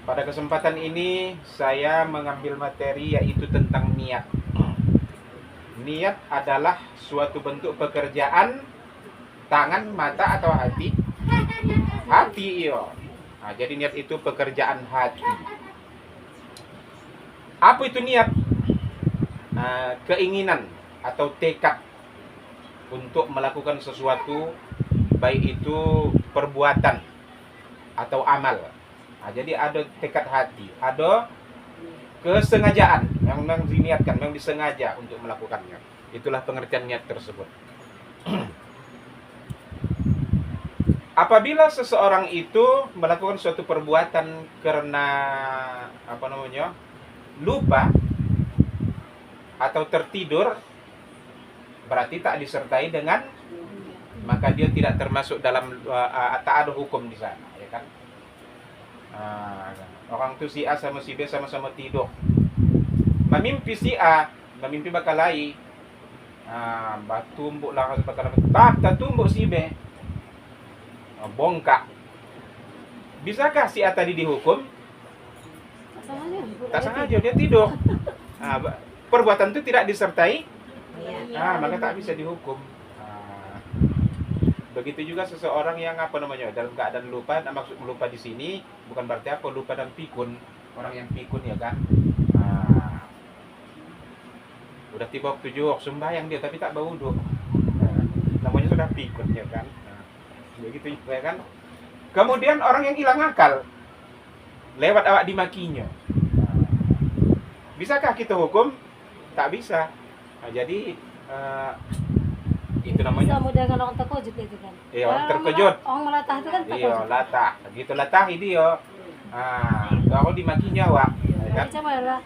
Pada kesempatan ini saya mengambil materi yaitu tentang niat. Niat adalah suatu bentuk pekerjaan tangan, mata atau hati? Hati, iyo. Nah, jadi niat itu pekerjaan hati. Apa itu niat? Keinginan atau tekad untuk melakukan sesuatu, baik itu perbuatan atau amal. Nah, jadi ada tekad hati, ada kesengajaan yang memang diniatkan, memang disengaja untuk melakukannya. Itulah pengertian niat tersebut. Apabila seseorang itu melakukan suatu perbuatan karena lupa atau tertidur, berarti tak disertai dengan, maka dia tidak termasuk dalam tak ada hukum di sana, ya kan? Orang tu si A sama si B sama-sama tidur, memimpi si A, memimpi bakal lai, batumbuk lah bakal tak tumbuk si B, bongkak. Bisakah si A tadi dihukum? Tak sengaja dia tidur. Perbuatan itu tidak disertai, maka tak bisa dihukum. Begitu juga seseorang yang dalam keadaan lupa. Maksud lupa di sini bukan berarti apa lupa dan pikun. Orang yang pikun, ya kan, udah tiba waktu juhur sembahyang dia tapi tak berwudu, namanya sudah pikun, ya kan. Begitu juga, ya kan. Kemudian orang yang hilang akal lewat awak dimakinya, bisakah kita hukum? Tak bisa. Jadi itu namanya sama dengan orang terkejut itu kan. Iya, orang terkejut. Orang melatah itu kan terkejut. Iya, latah. Gitu latah dia. Kalau dimaki nyawa, ya kan?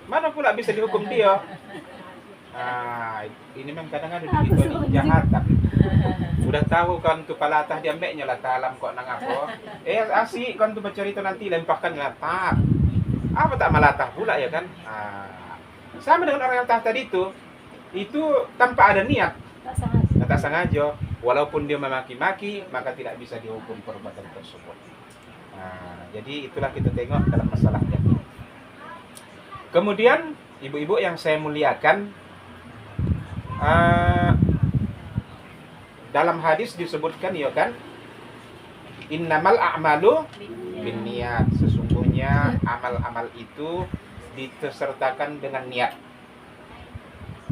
Mana pula bisa dihukum dia? Ini memang kadang ada begitu kejahatan. Udah tahu kan tuh palatah diambilnya lah talam kok nang apa. Asik kan tuh bercerita nanti lemparkan latah. Apa tak malatah pula, ya kan? Sama dengan orang yang tadi itu tanpa ada niat. Tak sengaja, walaupun dia memaki-maki, maka tidak bisa dihukum perbuatan tersebut. Jadi itulah kita tengok dalam masalahnya. Kemudian ibu-ibu yang saya muliakan, dalam hadis disebutkan, ya kan, innamal a'malu binniyat. Sesungguhnya amal-amal itu disertakan dengan niat.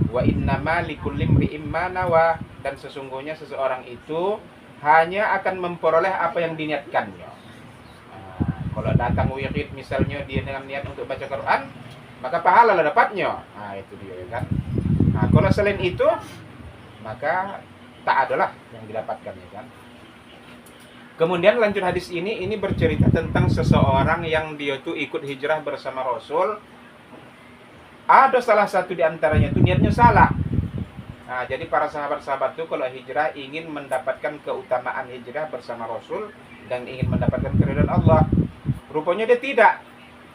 Wa innama likulli imri'in ma nawa, dan sesungguhnya seseorang itu hanya akan memperoleh apa yang diniatkannya. Kalau datang wirid misalnya dia dengan niat untuk baca Quran, maka pahala lah dapatnya. Itu dia, ya kan. Kalau selain itu, maka tak adalah yang didapatkan, ya kan. Kemudian lanjut hadis ini bercerita tentang seseorang yang dia tuh ikut hijrah bersama Rasul. Ada salah satu di antaranya itu niatnya salah. Jadi para sahabat-sahabat itu kalau hijrah ingin mendapatkan keutamaan hijrah bersama Rasul dan ingin mendapatkan keridhaan Allah. Rupanya dia tidak.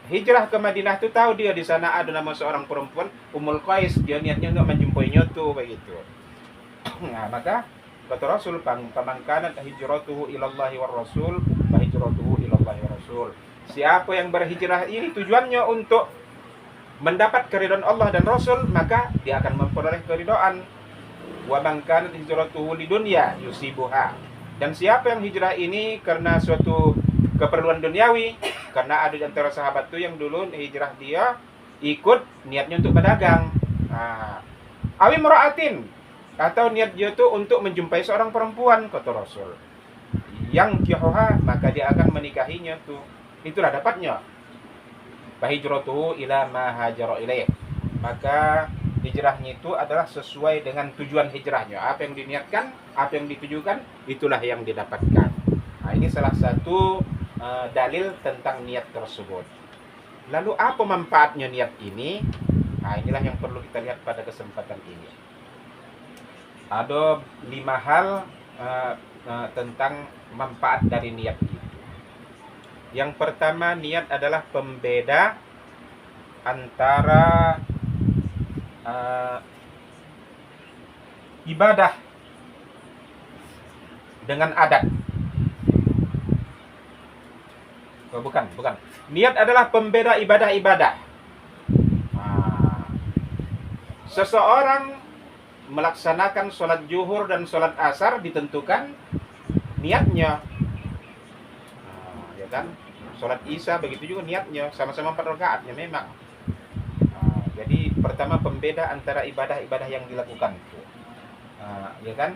Hijrah ke Madinah itu tahu dia di sana ada nama seorang perempuan Ummul Qais. Dia niatnya untuk menjumpainya tuh begitu. Maka kata Rasul, "Faman kanat hijratuhu ilallahi war rasul, fa hijratuhu ilallahi war rasul." Siapa yang berhijrah ini tujuannya untuk mendapat keridhaan Allah dan Rasul, maka dia akan memperoleh keridhaan. Wa man kanat hijratuhu lidunya yusibuha. Dan siapa yang hijrah ini karena suatu keperluan duniawi, karena ada di antara sahabat itu yang dulu hijrah dia ikut niatnya untuk berdagang. Awi mura'atin, atau niat dia itu untuk menjumpai seorang perempuan, kata Rasul. Yang kihoha, maka dia akan menikahinya tuh. Itulah dapatnya. Fahijratuhu ila ma hajara ilaih. Maka hijrahnya itu adalah sesuai dengan tujuan hijrahnya. Apa yang diniatkan, apa yang ditujukan, itulah yang didapatkan. Ini salah satu dalil tentang niat tersebut. Lalu apa manfaatnya niat ini? Inilah yang perlu kita lihat pada kesempatan ini. Ada 5 hal tentang manfaat dari niat itu. Yang pertama, niat adalah pembeda antara ibadah dengan adat. Oh, bukan. Niat adalah pembeda ibadah-ibadah. Seseorang melaksanakan sholat zuhur dan sholat asar ditentukan niatnya. Ya kan? Sholat isya begitu juga niatnya, sama-sama 4 rakaatnya memang. Jadi pertama pembeda antara ibadah-ibadah yang dilakukan. Ya kan?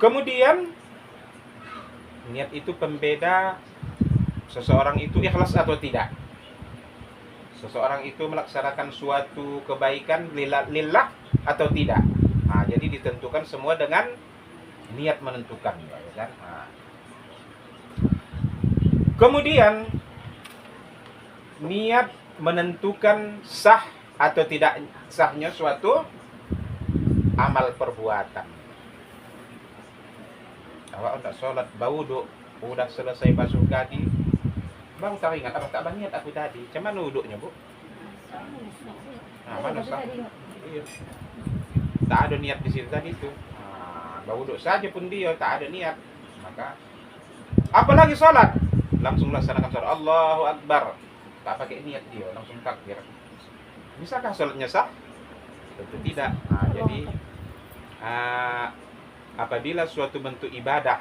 Kemudian niat itu pembeda seseorang itu ikhlas atau tidak. Seseorang itu melaksanakan suatu kebaikan lillah atau tidak. Jadi ditentukan semua dengan niat menentukan, ya kan? Kemudian niat menentukan sah atau tidak sahnya suatu amal perbuatan. Awak tak sholat, bau duk, udah selesai basuh kaki, baru tak ingat apa tak niat aku tadi. Macam mana duduknya, Bu? Mana sah? Iya. Tak ada niat di situ tadi tu. Bau duduk saja pun dia tak ada niat. Maka apalagi sholat, langsung laksanakan sholat Allahu Akbar, tak pakai niat dia, langsung takbir. Bisakah sholatnya sah? Tentu tidak. Jadi apabila suatu bentuk ibadah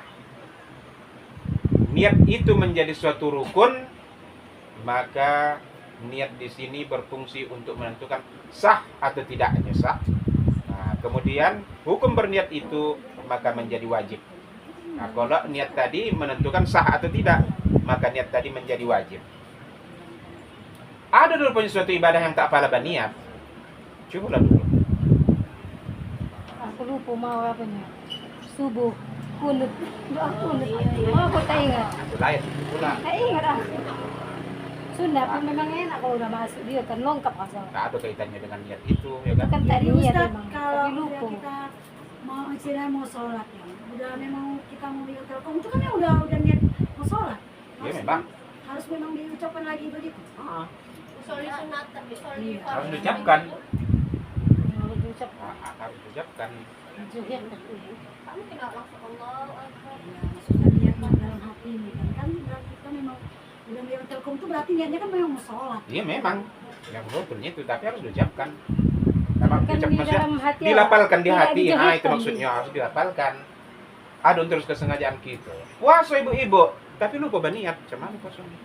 niat itu menjadi suatu rukun, maka niat di sini berfungsi untuk menentukan sah atau tidaknya sah. Kemudian hukum berniat itu maka menjadi wajib. Kalau niat tadi menentukan sah atau tidak, maka niat tadi menjadi wajib. Ada dulu punya suatu ibadah yang tak pala berniat. Cobalah dulu. Aku lupa mau apanya. Subuh, kunut, doa kunut. Aku tak ingat. Itu lain itu pula. Tak ingat aku. Sunda pun memang enak kalau udah masuk dia kan lengkap asal. Tak ada kaitannya dengan niat itu, ya kan? Kan tadi niat Ustaz, memang. kalau Tapi lupa. kita mau istilahnya mau sholat ya, udah memang kita mau di telkom itu kan ya udah niat mau sholat. Ya memang. Harus memang diucapkan lagi begitu. Harus diucapkan. Harus diucap. Harus diucapkan. Zuhir. Ya, maksudnya niat dalam hati ini kan berarti kita memang udah di telkom itu berarti niatnya kan memang mau sholat. Iya memang. Yang rukun itu, tapi harus diucapkan. Memang Kan diucap di maksudnya dalam hati. dilapalkan di Tidak hati. Itu dijahitkan. maksudnya harus dilapalkan. Ada terus kesengajaan kita. Wah, so ibu-ibu, tapi lupa berniat. Macam mana puasanya?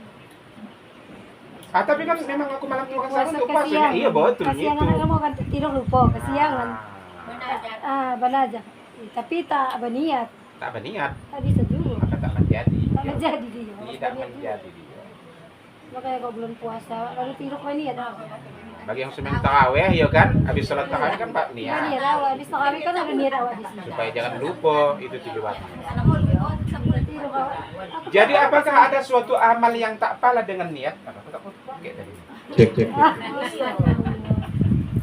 Tapi kan memang aku malam makan sahur untuk puasanya. Iya betul Kasihan itu. anak kamu kan tidur lupa, kesiangan. Banajah. Tapi tak berniat. Tak berniat, Tak bisa juga. maka tak menjadi. Tak menjadi dia. Tidak menjadi dia. Makanya kalau belum puasa, lalu tidur berniat. Bagi yang semeng taraweh, ya kan, habis sholat taraweh kan pak Niat niat awal, habis tarawih kan ada niat awal di sini. supaya jangan lupa itu tujuannya. Tidur awal. Jadi apakah ada suatu amal yang tak pala dengan niat? Aku tak pakai tadi. Cek.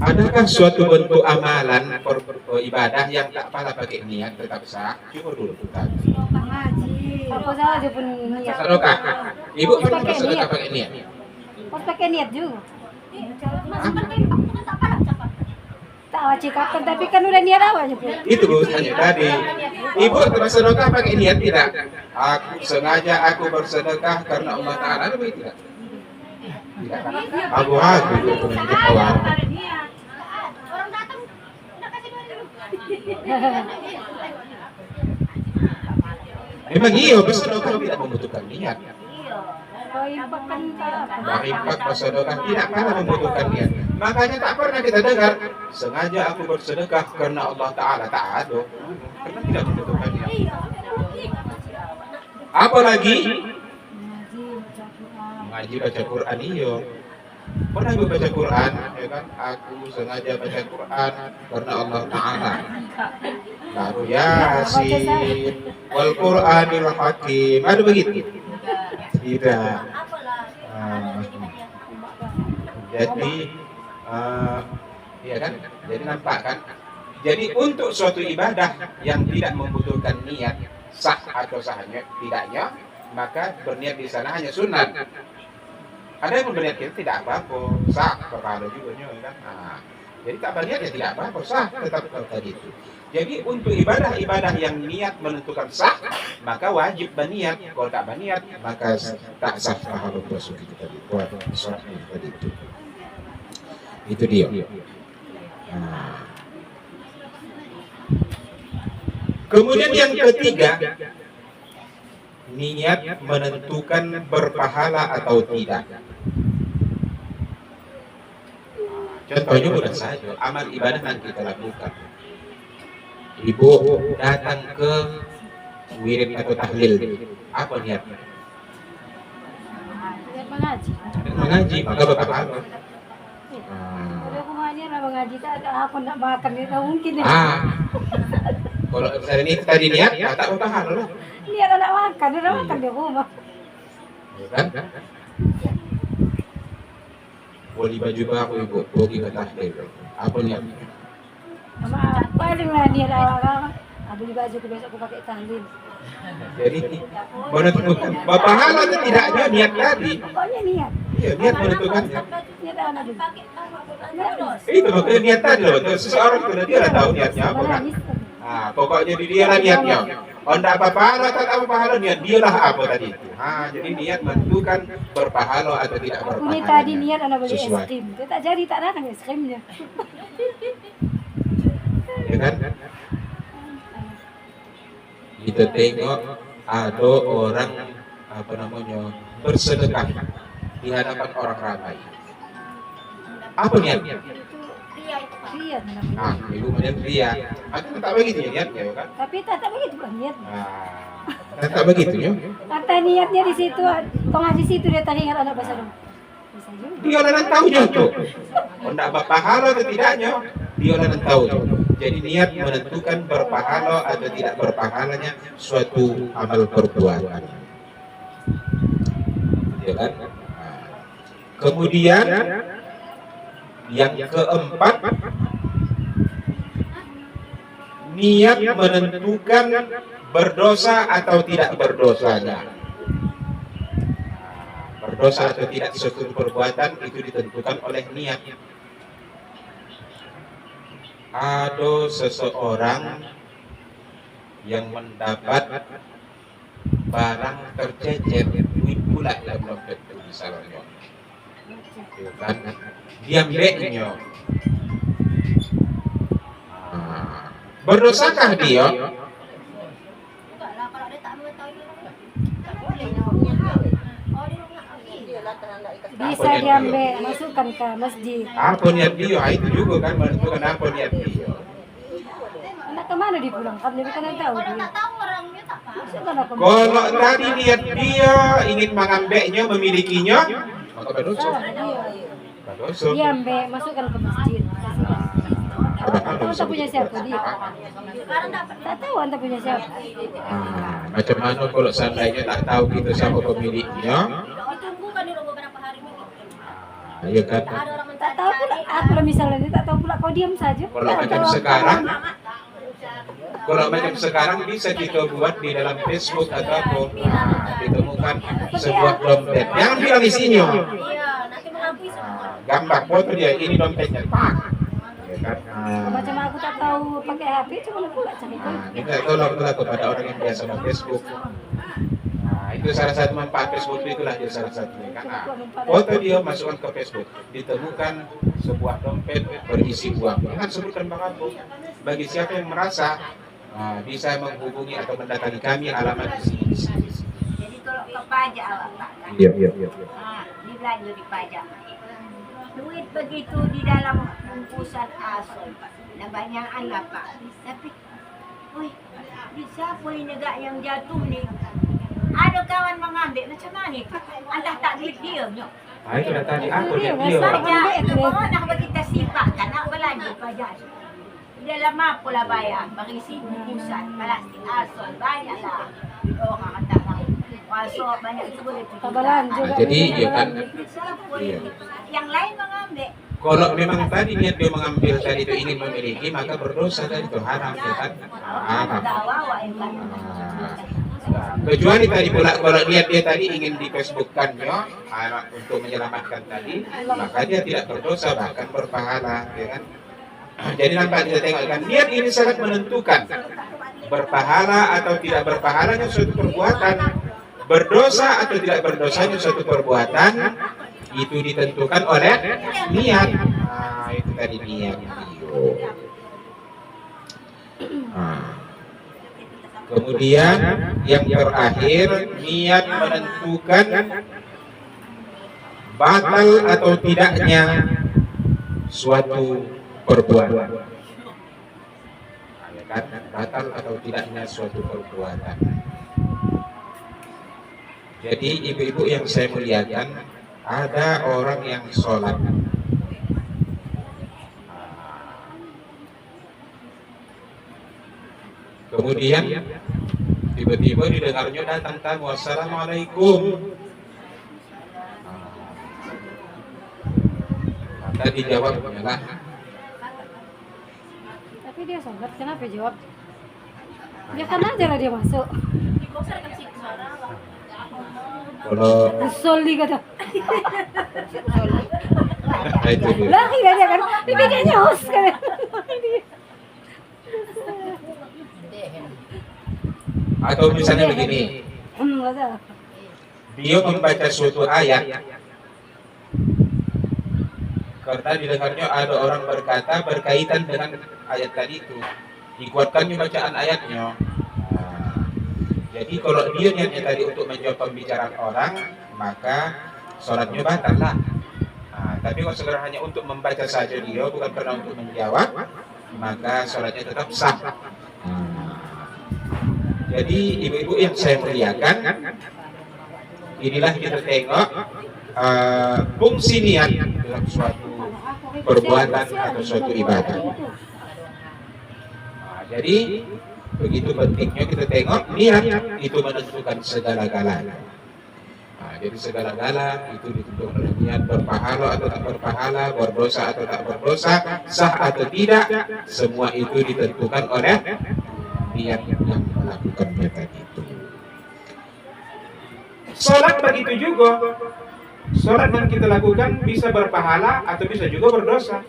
Adakah suatu bentuk amalan ibadah yang tak pala pakai niat tetap sah? Coba dulu kita. Ngaji. Apa saja pun niat. Sedekah. Ibu pernah bersedekah pakai niat? Harus pakai niat juga. Tak wajibkan, tapi kan udah niat awalnya pun. Itu urusannya tadi. Ibu bersedekah pakai niat tidak? Aku bersedekah karena Allah Taala, ada begitu tidak? Tidak. Aku itu nanti awal. Memang iya bersedekah tidak membutuhkan niat. Kalau infak kan apa? Berinfak bersedekah tidak pernah membutuhkan niat. Makanya tak pernah kita dengar sengaja aku bersedekah karena Allah Taala, tak ada. Karena tidak membutuhkan niat. Apalagi mengaji baca Quran iyo. Pernah ibu baca Quran, ya kan? Aku sengaja baca Quran karena Allah Taala. Lalu Yasin, wal Quranil Hakim. Ada begitu? Tidak. Jadi, ya kan? Jadi nampak kan? Jadi untuk suatu ibadah yang tidak membutuhkan niat sah atau sahnya tidaknya, maka berniat di sana hanya sunat. Ada yang berniat kita tidak apa-apa, sah, berpahala juga kan? Jadi tak berniat ya tidak apa-apa, sah tetap tadi itu. Jadi untuk ibadah-ibadah yang niat menentukan sah, maka wajib berniat. Kalau tak berniat, maka tak sah pahala puasa kita tadi. Puasa tadi itu. Itu dia. Nah. Kemudian yang ketiga, niat menentukan berpahala atau tidak. Contohnya mudah saja, amal ibadah yang kita lakukan. Ibu datang ke wirid atau tahlil, apa niatnya? Biar mengaji. Mengaji, maka berpahala. Kalau aku hanya nak mengaji tak ada aku nak makan dia tak mungkin. Kalau misalnya ini tadi niat, tak berpahala lah. Dia nak makan, dia nak makan di rumah. Kan? Beli baju baru ibu, pergi ke tahlil. Apa niatnya? Sama paling lah dia awal-awal. Beli baju aku besok aku pakai tahlil. Jadi menentukan berpahala atau tidaknya niat tadi. Pokoknya niat. Iya, niat menentukannya. Niat anak dulu. Itu makanya niat tadi loh. Seseorang itu dia lah tahu niatnya apa kan. Pokoknya dia lah niatnya. Oh, tidak apa-apa, tak apa pahala niat dia lah apa tadi itu. Jadi niat menentukan berpahala atau tidak berpahala. Aku ni tadi niat anak beli es krim. Dia tak jadi tak datang es krimnya. Ya kan? Kita tengok ada orang bersedekah di hadapan orang ramai. Apa niatnya? Niat. Ibu kemudian ria. Aku tak begitu niatnya kan? Tapi tak begitu bukan niat. Tak begitu ya? Kata niatnya di situ, tengah di situ dia teringat anak bahasa dong. Bisa juga. Dia orang tahu tuh. Tidak berpahala atau tidaknya, dia orang tahu. Jadi niat menentukan berpahala atau tidak berpahalanya suatu amal perbuatan. Ya kan? Kemudian yang keempat, niat menentukan berdosa atau tidak berdosanya. Berdosa atau tidak suatu perbuatan itu ditentukan oleh niat. Ada seseorang yang mendapat barang tercecer, duit pula dalam dompet misalnya. Dia ambilnya. Berdosakah dia? Bisa diambil, masukkan ke masjid. Apa niat dia? Itu juga kan menentukan apa niat dia. Anak kemana dipulangkan? Dia kan tahu dia. Kalau tadi niat dia ingin mengambilnya, memilikinya, maka berdosa. Berdosa. Dia ambil, masukkan ke masjid. Tahu tak punya siapa dia? Tak tahu anda punya siapa. Macam mana kalau seandainya tak tahu kita siapa pemiliknya? Ya kan? Tak tahu pula. Aku lah misalnya tak tahu pula kau diam saja. Kalau macam sekarang bisa kita buat di dalam Facebook atau apa, ditemukan sebuah dompet. Jangan bilang isinya. Gambar foto dia, ini dompetnya. Macam aku tak tahu pakai HP, cuma pula cari tahu. Kita tolonglah kepada orang yang biasa main Facebook. Itu salah satu manfaat Facebook itulah dia salah satunya. Karena foto dia masukkan ke Facebook, ditemukan sebuah dompet berisi uang. Jangan sebutkan berapa. Bagi siapa yang merasa bisa menghubungi atau mendatangi kami, alamat di sini. Jadi kalau ke pajak awak Pak kan? Iya. Di belanja di pajak. Duit begitu di dalam bungkusan asal Pak. Nah banyakan lah Pak. Tapi, wih, siapa ini negak yang jatuh nih? Ada kawan mengambil macam mana Pak? Entah tak duit dia nyok. Itu dah tadi aku lihat dia. Pajak itu pun nak kita sifat kan nak belanja pajak. Dalam apa lah bayar? Berisi bungkusan plastik asal banyaklah. Orang kata masuk banyak itu boleh juga. Jadi dia kan yang lain mengambil. kalau memang tadi niat dia mengambil tadi itu ingin memiliki, maka berdosa tadi itu haram ya kan? Haram. Kecuali tadi pula kalau niat dia tadi ingin di Facebookkannya untuk menyelamatkan tadi, maka dia tidak berdosa bahkan berpahala ya kan? Jadi nampak kita tengok kan, niat ini sangat menentukan berpahala atau tidak berpahalanya suatu perbuatan, berdosa atau tidak berdosanya suatu perbuatan, itu ditentukan oleh niat. Nah, itu tadi niat. Nah, kemudian yang terakhir, niat menentukan batal atau tidaknya suatu perbuatan. Ya kan? Batal atau tidaknya suatu perbuatan. Jadi ibu-ibu yang saya muliakan, ada orang yang sholat, kemudian tiba-tiba didengarnya datang tamu, assalamualaikum. Maka dijawabnya lah, Tapi dia sholat, kenapa jawab? Ya kan aja lah dia masuk. kalau Usul kata. nah, itu dia. Lagi aja kan. Ini dia nyos kan. Atau misalnya begini, Enggak salah. dia membaca suatu ayat karena didengarnya ada orang berkata berkaitan dengan ayat tadi itu, dikuatkannya bacaan ayatnya. Nah, jadi kalau dia niatnya tadi untuk menjawab pembicaraan orang, maka sholatnya batal lah. Nah, tapi kalau sekedar hanya untuk membaca saja dia, bukan karena untuk menjawab, maka sholatnya tetap sah. Jadi ibu-ibu yang saya muliakan, inilah kita tengok fungsi niat dalam suatu perbuatan atau suatu ibadah. Nah, jadi begitu pentingnya kita tengok niat itu menentukan segala-galanya. Nah, jadi segala-gala itu ditentukan oleh niat, berpahala atau tak berpahala, berdosa atau tak berdosa, sah atau tidak, semua itu ditentukan oleh niat yang melakukannya tadi itu. Sholat begitu juga. Sholat yang kita lakukan bisa berpahala atau bisa juga berdosa.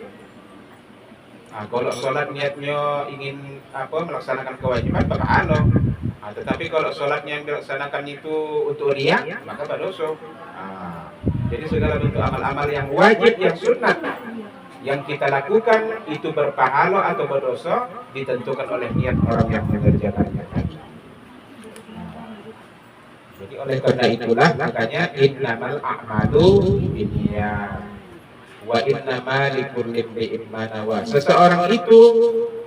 Nah, kalau sholat niatnya ingin melaksanakan kewajiban, berpahala. Nah, tetapi kalau sholatnya yang dilaksanakan itu untuk riya, maka berdosa. Nah, jadi segala bentuk amal-amal yang wajib, yang sunnah, yang kita lakukan itu berpahala atau berdosa ditentukan oleh niat orang yang mengerjakannya tadi. Jadi oleh karena itulah makanya innamal a'malu binniyat wa innama likulli imri'in ma nawa. Seseorang itu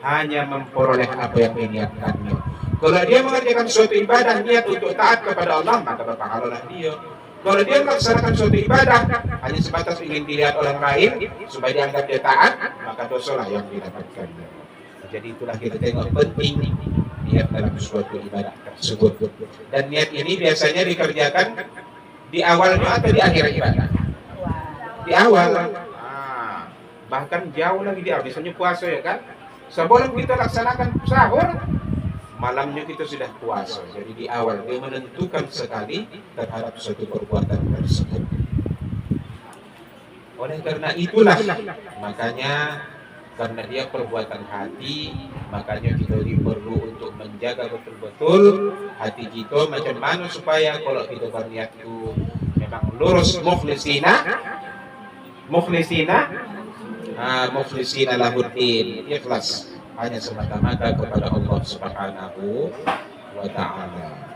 hanya memperoleh apa yang diniatkannya. Kalau dia mengerjakan suatu ibadah niat untuk taat kepada Allah, maka berpahalalah dia. Kalau dia melaksanakan suatu ibadah hanya sebatas ingin dilihat orang lain supaya dianggap dia taat, maka dosalah yang didapatkannya. Jadi itulah kita tengok penting niat dalam suatu ibadah tersebut. Dan niat ini biasanya dikerjakan di awalnya atau di akhir ibadah? Di awal. Nah, bahkan jauh lagi di awal. Biasanya puasa ya kan? Sebelum kita laksanakan sahur, malamnya kita sudah puasa. Jadi di awal dia menentukan sekali terhadap suatu perbuatan tersebut. Oleh karena itulah makanya karena dia perbuatan hati, makanya kita perlu untuk menjaga betul-betul hati kita macam mana supaya kalau kita berniat itu memang lurus mukhlisina lahuddin, ikhlas hanya semata-mata kepada Allah Subhanahu wa ta'ala.